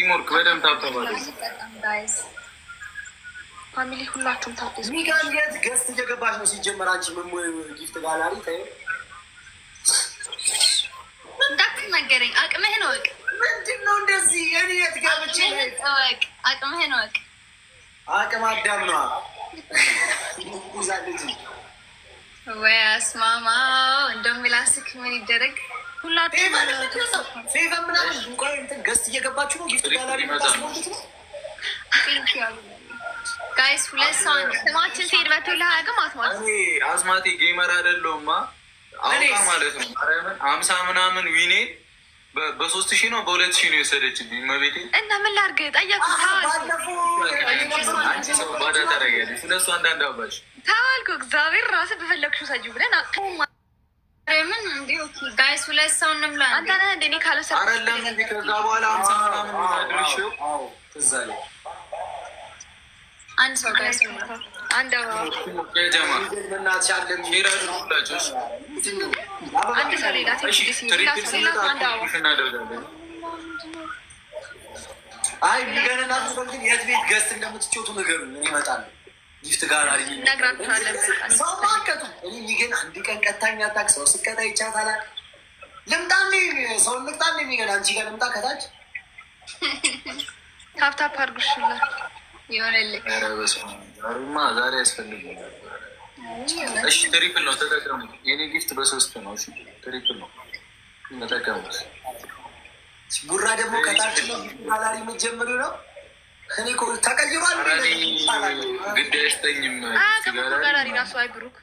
ቲሞርክ በደምብ ታብተባለ ፋሚሊ ሁላችሁም ታብተስ ሚጋን የት ገስት እየገባች ነው ሲጀመር አንቺ ምን ጊፍት ጋላሪ ታይ እንዳትናገረኝ አቅምህን ወቅ ምንድነው እንደዚህ እኔ የት ገብቼ ወቅ አቅምህን ወቅ አቅም አዳም ነው ይዛለች ወይ አስማማ እንደምላስክ ምን ይደረግ ሁላችሁም ፌቨ ምናምን እንኳን እንትን ገስት እየገባችሁ ነው ጊፍት ጋላሪ ማስሞልት ነው ጋይስ ሁለት ሰው ስማችን ሲሄድ በቶላ አቅም አስማት እኔ አስማቴ ጌመር አይደለሁማ አውቃ ማለት ነው 50 ምናምን ዊኔ በ3000 ነው በ2000 ነው የወሰደችብኝ መቤቴ እና ምን ላድርግ ጠየቅኩ አንቺ ሰው ባዳ ታደርጊያለሽ ስለሱ አንዳንድ አባሽ ታዋልኩ እግዚአብሔር ራስ በፈለግሽው ሰጁ ብለን ምን እንዴ ኦኬ ጋይስ ሁለት ሰው እንምላ አንተ ነህ እንደኔ ካለው ሰው አይደለም እንዴ ከዛ በኋላ 50 ምናምን ነው አድርሽው ትዝ አለ አንድ ሰው ጋይስ አንድ የጀማ እናት ያለም ይራዱ ሁላችሁ አንድ ሰው ሌላ አይ ሚገነና ግን የት ቤት ገስት እንደምትጮቱ ነገር ምን ይመጣል ጊፍት ጋላሪ ነግራችኋለን ሰው ማቀቱ እኔ ሚገን አንድ ቀን ቀጣኛ ታክ ሰው ስቀጣ ይቻታል ልምጣኔ ሰው ልምጣኔ ሚገን አንቺ ጋር ልምጣ ከታች ታፕታፕ አድርጉሽላ ይሆነልኝ ኧረ በስመ አብ ዛሬማ ዛሬ ያስፈልጋል እሺ ትሪፕል ነው ተጠቀሙ የኔ ጊፍት በ3 ነው እሺ ትሪፕል ነው ተጠቀሙት ቡራ ደግሞ ከታች ነው ጋላሪ የምትጀምሪው ነው እኔ እኮ ተቀይሯል ግድ አይሰጠኝም ጋላሪ ራሱ አይብሩክ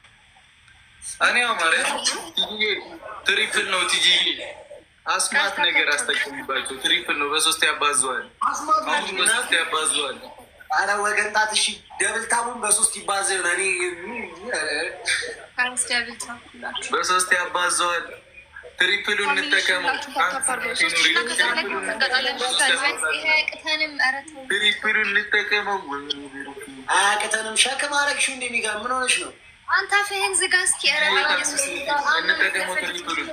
እኔ ማለት ትሪፕል ነው ቲጂ አስማት ነገር አስጠቀምባቸው ትሪፕል ነው በ3 ያባዘዋል አሁን በ3 ያባዘዋል አረ ወገን ጣት እሺ ደብል ታቡን በ3 ይባዘው እኔ አንስ ደብል ታቡ በ3 ያባዘዋል ትሪፕሉን እንጠቀመው ትሪፕሉን እንጠቀመው አያቅተንም ሸክም አረግሽው እንደሚጋ ምን ሆነሽ ነው አንተ ፈህን ዝጋ እስኪ እንጠቀመው ትሪፕሉን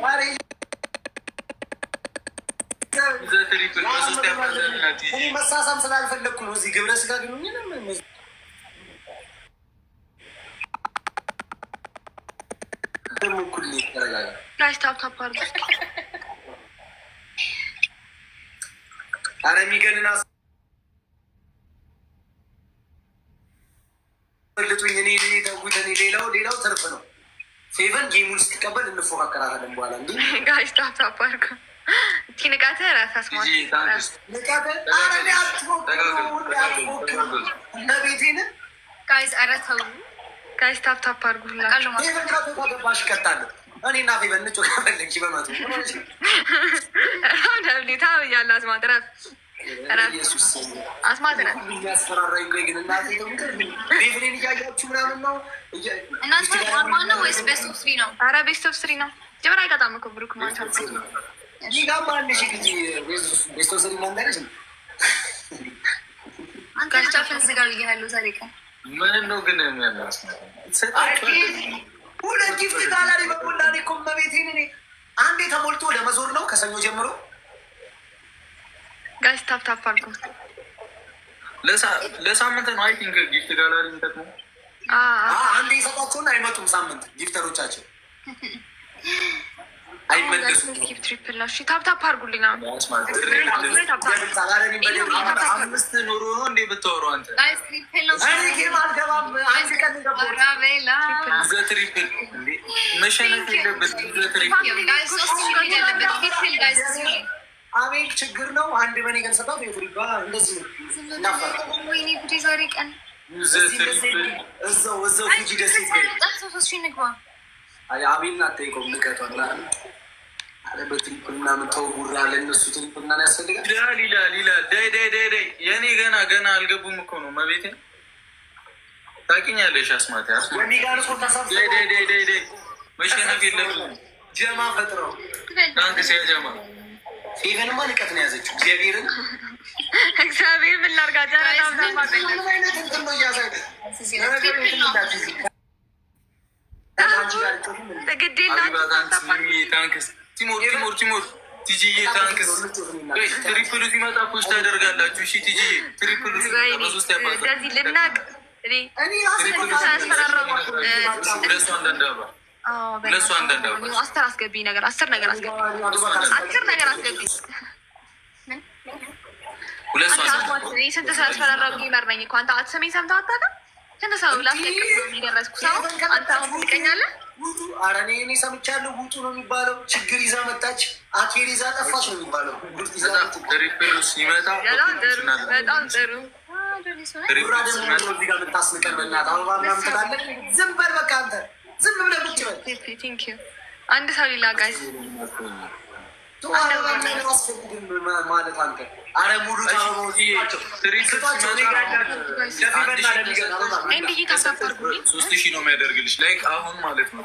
መሳሳም ስላልፈለግኩ ነው እዚህ ግብረ ስጋ ግንኙ ኩል ይረጋል አረ ሚገንና ልጡኝ እኔ ተጉት እኔ ሌላው ተርፍ ነው ፌቨን ጌሙን ስትቀበል እንፎካከራለን በኋላ እንዲ ጋሽ ታፕታፕ አድርጉ እቺ ንቃተ ራስ አስማት ንቃተ አረ ነቤቴን ጋይስ አረተው ጋይስ ታፕታፕ አድርጉላ ፌቨን ከተገባሽ ቀጣለሁ እኔና ፌቨን ንጮ ከፈለግሽ በማቱ ደብሊታ ያለ አስማት ረፍ አስማት ረፍ ያስፈራራኝ ቆይ ግን እናቴ ፌቨን እያያችሁ ምናምን ነው እናንተ ማን ነው ወይስ ቤስት ኦፍ 3 ነው አረ ቤስት ኦፍ 3 ነው ጀመራ አይቀጣም እኮ ብሩክ ማለት ነው ይጋማ አንሽ ግጂ ቤስት ኦፍ 3 ማንዳለሽ አንተ ቻፈን ዝጋው ይያለው ዛሬ ቀን ምን ነው ግን የሚያናስ ሁለት ጊፍት ጋላሪ በቆላኔ እኮ መቤቴን እኔ አንዴ ተሞልቶ ለመዞር ነው ከሰኞ ጀምሮ ጋይስ ታፕታፕ አድርጉ ለሳምንት ነው አይ ቲንክ ጊፍት ጋላሪ የሚጠቅመው አንዴ ይሰጣቸውና አይመጡም ሳምንት ጊፍተሮቻቸው አይመለሱም ትሪፕል ነው እሺ ታፕታፕ አድርጉልኝ አምስት ኑሮ ነው እንዴ ብታወሩ አንተ እኔ ጌም አልገባም አንድ ቀን ትሪፕል መሸነፍ የለበት አቤል ችግር ነው አንድ በኔ ገን ሰጣት የፍሪባ እንደዚህ ወይኔ ጉዴ ዛሬ ቀን እዛው ፉጂ ደስ ይበል አቤል ናት ጠይቀው ንቀቷል በትሪፕል ምናምን ተውጉራ ለእነሱ ትሪፕል ምናምን ያስፈልጋል ይላል ዳይ የእኔ ገና አልገቡም እኮ ነው መቤቴ ታውቂኛለሽ አስማት ዳይ መሸነፍ የለብንም ጀማ ፈጥረው ታንክስ ያ ጀማ ፌቨንማ ንቀት ነው ያዘችው እግዚአብሔር ምን ላድርጋት ቲሞር ቲጂዬ ታንክስ። ትሪፕሉ ሲመጣ ፖስት ታደርጋላችሁ። እሺ ቲጂዬ ትሪፕሉ ሲመጣ በሶስት ያባዛል። እንደዚህ ልናቅ ለሱ አንዳንድ አስር አስገቢ ነገር አስር ነገር አስገቢ ስንት ሰው ያስፈራራው ጌመር ነኝ እኮ አንተ አትሰሜኝ ሰምተህ አታውቅም? ስንት ሰው ላስለቅቅ ነው የደረስኩ ሰው አንተ አሁን ትቀኛለህ? ኧረ እኔ ሰምቻለሁ። ውጡ ነው የሚባለው። ችግር ይዛ መጣች፣ አኬር ይዛ ጠፋች ነው የሚባለው። ትሪፕሉ ሲመጣ በጣም ጥሩ ራ ደግሞ እዚህ ጋር የምታስንቀን በእናትህ አበባ ምናምን ትላለህ። ዝም በል በቃ አንተ ዝም ብለህ ቁጭ በል። አንድ ሰው ሌላ ጋይስ ማለት አንተ አረ ሙሉ እንዲህ ታሳፈርኩኝ 3000 ነው የሚያደርግልሽ ላይክ አሁን ማለት ነው።